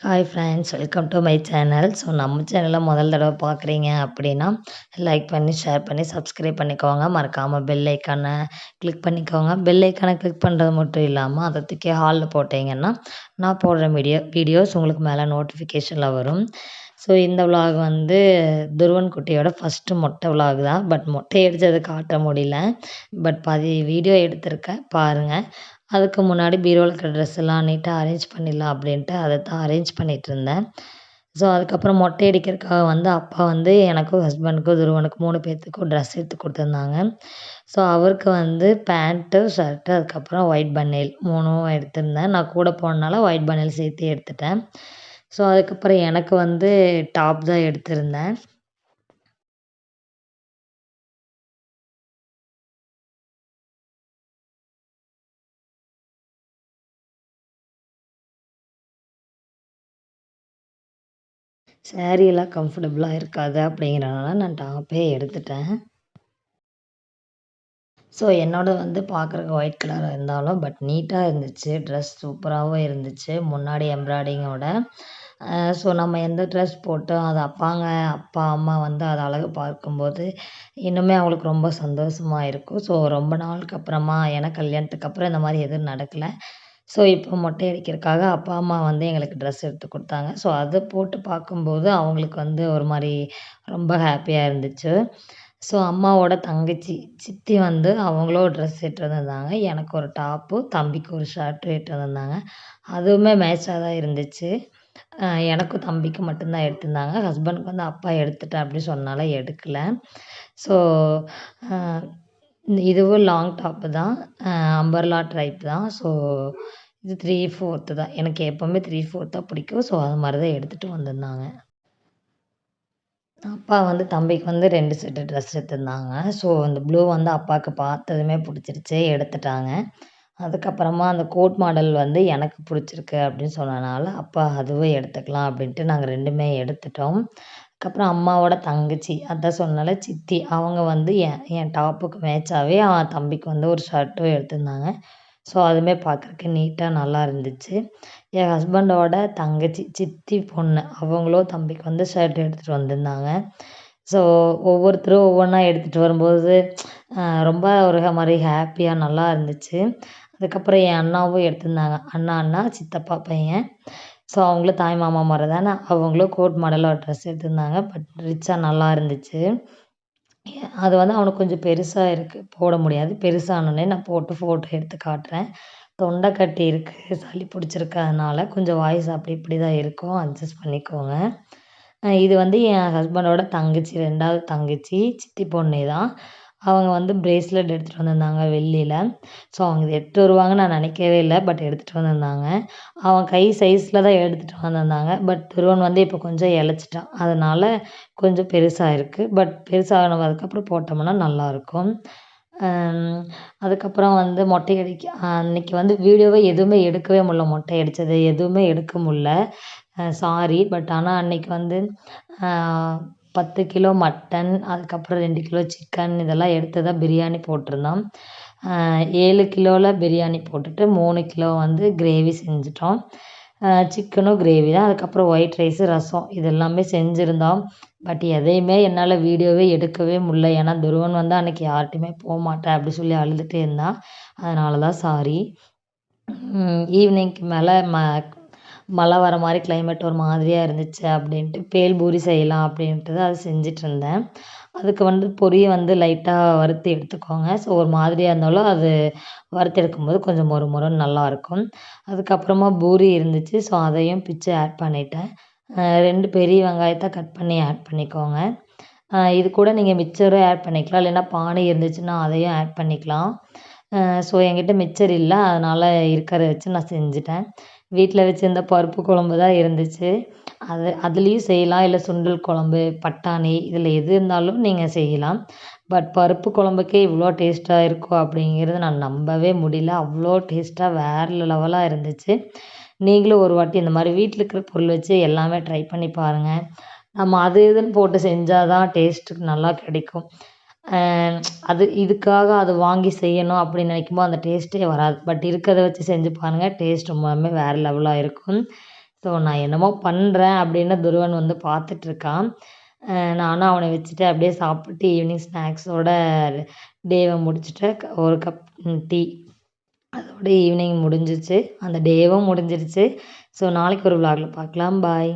Hi friends, welcome to my channel. So நம்ம சேனலை முதல் தடவை பார்க்குறீங்க அப்படின்னா லைக் பண்ணி, ஷேர் பண்ணி, சப்ஸ்கிரைப் பண்ணிக்கோங்க. மறக்காமல் பெல் ஐக்கானை கிளிக் பண்ணிக்கோங்க. பெல் ஐக்கானை கிளிக் பண்ணுறது மட்டும் இல்லாமல் அதை தூக்கி ஹாலில் போட்டிங்கன்னா நான் போடுற வீடியோஸ் உங்களுக்கு மேலே நோட்டிஃபிகேஷனில் வரும். ஸோ இந்த விலாக் வந்து துருவன் குட்டியோட ஃபஸ்ட்டு மொட்டை விலாக் தான். பட் மொட்டை அடித்தது காட்ட முடியல. பட் பாதி வீடியோ எடுத்திருக்கேன், பாருங்கள். அதுக்கு முன்னாடி பீரோவில் இருக்கிற ட்ரெஸ் எல்லாம் நீட்டாக அரேஞ்ச் பண்ணிடலாம் அப்படின்ட்டு அதை தான் அரேஞ்ச் பண்ணிகிட்ருந்தேன். ஸோ அதுக்கப்புறம் மொட்டை அடிக்கிறதுக்காக வந்து அப்பா வந்து எனக்கும் ஹஸ்பண்டுக்கும் துருவனுக்கும் 3 பேர்த்துக்கும் ட்ரெஸ் எடுத்து கொடுத்துருந்தாங்க. ஸோ அவருக்கு வந்து பேண்ட்டு, ஷர்ட்டு, அதுக்கப்புறம் ஒயிட் பனியல் 3ம் எடுத்திருந்தேன். நான் கூட போனனால ஒயிட் பனியல் சேர்த்து எடுத்துட்டேன். ஸோ அதுக்கப்புறம் எனக்கு வந்து டாப் தான் எடுத்திருந்தேன். சாரியெல்லாம் கம்ஃபர்டபுளாக இருக்காது அப்படிங்கிறனால நான் டாப்பே எடுத்துட்டேன். ஸோ என்னோடது வந்து பார்க்குறக்கு ஒயிட் கலராக இருந்தாலும் பட் நீட்டாக இருந்துச்சு. ட்ரெஸ் சூப்பராகவும் இருந்துச்சு, முன்னாடி எம்ப்ராய்டிங்கோட. ஸோ நம்ம எந்த ட்ரெஸ் போட்டோம் அது அப்பா, அம்மா வந்து அதை அழகு பார்க்கும்போது இன்னுமே அவங்களுக்கு ரொம்ப சந்தோஷமா இருக்கும். ஸோ ரொம்ப நாளுக்கு அப்புறமா எனக்கு கல்யாணத்துக்கு அப்புறம் இந்த மாதிரி எதுவும் நடக்கலை. ஸோ இப்போ மொட்டை அடிக்கிறதுக்காக அப்பா, அம்மா வந்து எங்களுக்கு ட்ரெஸ் எடுத்து கொடுத்தாங்க. ஸோ அதை போட்டு பார்க்கும்போது அவங்களுக்கு வந்து ஒரு மாதிரி ரொம்ப ஹாப்பியாக இருந்துச்சு. ஸோ அம்மாவோட தங்கச்சி, சித்தி வந்து அவங்களும் ட்ரெஸ் எடுத்துட்டு வந்திருந்தாங்க. எனக்கு ஒரு டாப்பு, தம்பிக்கு ஒரு ஷர்ட்டும் எடுத்துட்டு வந்திருந்தாங்க. அதுவுமே மேட்சாக தான் இருந்துச்சு. எனக்கும் தம்பிக்கும் மட்டும்தான் எடுத்திருந்தாங்க. ஹஸ்பண்டுக்கு வந்து அப்பா எடுத்துட்டேன் அப்படி சொன்னனால எடுக்கல. ஸோ இதுவும் லாங் டாப்பு தான். அம்பர்லா டைப் தான். ஸோ இது 3/4 தான். எனக்கு எப்போவுமே 3/4 தான் பிடிக்கும். ஸோ அது மாதிரி தான் எடுத்துகிட்டு வந்திருந்தாங்க. அப்பா வந்து தம்பிக்கு வந்து 2 செட்டு ட்ரெஸ் எடுத்திருந்தாங்க. ஸோ அந்த ப்ளூ வந்து அப்பாவுக்கு பார்த்ததுமே பிடிச்சிருச்சு, எடுத்துட்டாங்க. அதுக்கப்புறமா அந்த கோட் மாடல் வந்து எனக்கு பிடிச்சிருக்கு அப்படின்னு சொன்னனால அப்பா அதுவும் எடுத்துக்கலாம் அப்படின்ட்டு நாங்கள் 2மே எடுத்துட்டோம். அதுக்கப்புறம் அம்மாவோட தங்கச்சி, அதான் சொன்னேன்ல சித்தி, அவங்க வந்து என் டாப்புக்கு மேட்சாகவே தம்பிக்கு வந்து ஒரு ஷர்ட்டும் எடுத்திருந்தாங்க. ஸோ அதுவுமே பார்க்குறக்கு நீட்டாக நல்லா இருந்துச்சு. என் ஹஸ்பண்டோட தங்கச்சி, சித்தி பொண்ணு, அவங்களும் தம்பிக்கு வந்து ஷர்ட் எடுத்துகிட்டு வந்திருந்தாங்க. ஸோ ஒவ்வொருத்தரும் ஒவ்வொன்றா எடுத்துகிட்டு வரும்போது ரொம்ப ஒரு மாதிரி ஹாப்பியாக நல்லா இருந்துச்சு. அதுக்கப்புறம் என் அண்ணாவும் எடுத்திருந்தாங்க. அண்ணா, சித்தப்பா பையன். ஸோ அவங்களும் தாய் மாமா முறை தானே, அவங்களும் கோட் மாடலில் ஒரு ட்ரெஸ் எடுத்திருந்தாங்க. பட் ரிச்சாக நல்லா இருந்துச்சு. அது வந்து அவனுக்கு கொஞ்சம் பெருசாக இருக்குது, போட முடியாது. பெருசானோடனே நான் போட்டு ஃபோட்டோ எடுத்து காட்டுறேன். தொண்டை கட்டி இருக்குது, சளி பிடிச்சிருக்கு, அதனால கொஞ்சம் வாய்ஸ் அப்படி இப்படி தான் இருக்கும், அட்ஜஸ்ட் பண்ணிக்கோங்க. இது வந்து என் ஹஸ்பண்டோட தங்கச்சி, 2வது தங்கச்சி, சித்தி பொண்ணு தான். அவங்க வந்து பிரேஸ்லெட் எடுத்துகிட்டு வந்திருந்தாங்க வெள்ளியில. ஸோ அவங்க இது எடுத்துகிட்டு வருவாங்கன்னு நான் நினைக்கவே இல்லை. பட் எடுத்துகிட்டு வந்திருந்தாங்க. அவன் கை சைஸில் தான் எடுத்துகிட்டு வந்திருந்தாங்க. பட் துருவன் வந்து இப்போ கொஞ்சம் இளைச்சிட்டான். அதனால் கொஞ்சம் பெருசாக இருக்குது. பட் பெருசானதுக்கப்புறம் போட்டோம்னா நல்லாயிருக்கும். அதுக்கப்புறம் வந்து மொட்டை அடிக்க அன்னைக்கு வந்து வீடியோவே எதுவுமே எடுக்கவே முடியல. மொட்டை அடித்தது எதுவுமே எடுக்க முடியல. சாரி. பட் ஆனால் அன்னைக்கு வந்து 10 கிலோ மட்டன், அதுக்கப்புறம் 2 கிலோ சிக்கன் இதெல்லாம் எடுத்து தான் பிரியாணி போட்டிருந்தோம். 7 கிலோவில் பிரியாணி போட்டுட்டு 3 கிலோ வந்து கிரேவி செஞ்சுட்டோம். சிக்கனும் கிரேவி தான். அதுக்கப்புறம் ஒயிட் ரைஸு, ரசம் இது எல்லாமே செஞ்சுருந்தோம். பட் எதையுமே என்னால் வீடியோவே எடுக்கவே முடியல. ஏன்னா துருவன் வந்து அன்னைக்கு யார்கிட்டையுமே போமாட்டேன் அப்படி சொல்லி அழுதுகிட்டே இருந்தான். அதனால தான் சாரி. ஈவினிங்க்கு மேலே மழை வர மாதிரி கிளைமேட் ஒரு மாதிரியாக இருந்துச்சு அப்படின்ட்டு பேல்பூரி செய்யலாம் அப்படின்ட்டு தான் அது செஞ்சிட்ருந்தேன். அதுக்கு வந்து பொரியை வந்து லைட்டாக வறுத்து எடுத்துக்கோங்க. ஸோ ஒரு மாதிரியாக இருந்தாலும் அது வறுத்து எடுக்கும்போது கொஞ்சம் மொறு மொறுன்னு நல்லாயிருக்கும். அதுக்கப்புறமா பூரி இருந்துச்சு. ஸோ அதையும் பிச்சு ஆட் பண்ணிட்டேன். 2 பெரிய வெங்காயத்தை கட் பண்ணி ஆட் பண்ணிக்கோங்க. இது கூட நீங்கள் மிக்சரும் ஆட் பண்ணிக்கலாம், இல்லைன்னா பானி இருந்துச்சுன்னா அதையும் ஆட் பண்ணிக்கலாம். ஸோ என்கிட்ட மிக்சர் இல்லை, அதனால் இருக்கிறத வச்சு நான் செஞ்சுட்டேன். வீட்டில் வச்சுருந்த பருப்பு குழம்பு தான் இருந்துச்சு. அதுலேயும் செய்யலாம், இல்லை சுண்டல் குழம்பு, பட்டாணி இதில் எது இருந்தாலும் நீங்கள் செய்யலாம். பட் பருப்பு குழம்புக்கே இவ்வளோ டேஸ்ட்டாக இருக்கும் அப்படிங்கிறது நான் நம்பவே முடியல. அவ்வளோ டேஸ்ட்டாக வேறு லெவலாக இருந்துச்சு. நீங்களும் ஒரு வாட்டி இந்த மாதிரி வீட்டில் இருக்கிற பொருள் வச்சு எல்லாமே ட்ரை பண்ணி பாருங்கள். நம்ம அது இதுன்னு போட்டு செஞ்சால் தான் டேஸ்ட்டு நல்லா கிடைக்கும். இதுக்காக அது வாங்கி செய்யணும் அப்படின்னு நினைக்கும்போது அந்த டேஸ்ட்டே வராது. பட் இருக்கிறத வச்சு செஞ்சு பாருங்கள், டேஸ்ட் ரொம்பவுமே வேறு லெவலாக இருக்கும். ஸோ நான் என்னமோ பண்ணுறேன் அப்படின்னு துருவன் வந்து பார்த்துட்ருக்கான். நானும் அவனை வச்சுட்டு அப்படியே சாப்பிட்டு ஈவினிங் ஸ்நாக்ஸோட டேவை முடிச்சுட்டு ஒரு கப் டீ அதோட ஈவினிங் முடிஞ்சிச்சு. அந்த டேவும் முடிஞ்சிருச்சு. ஸோ நாளைக்கு ஒரு vlogல பார்க்கலாம். பாய்.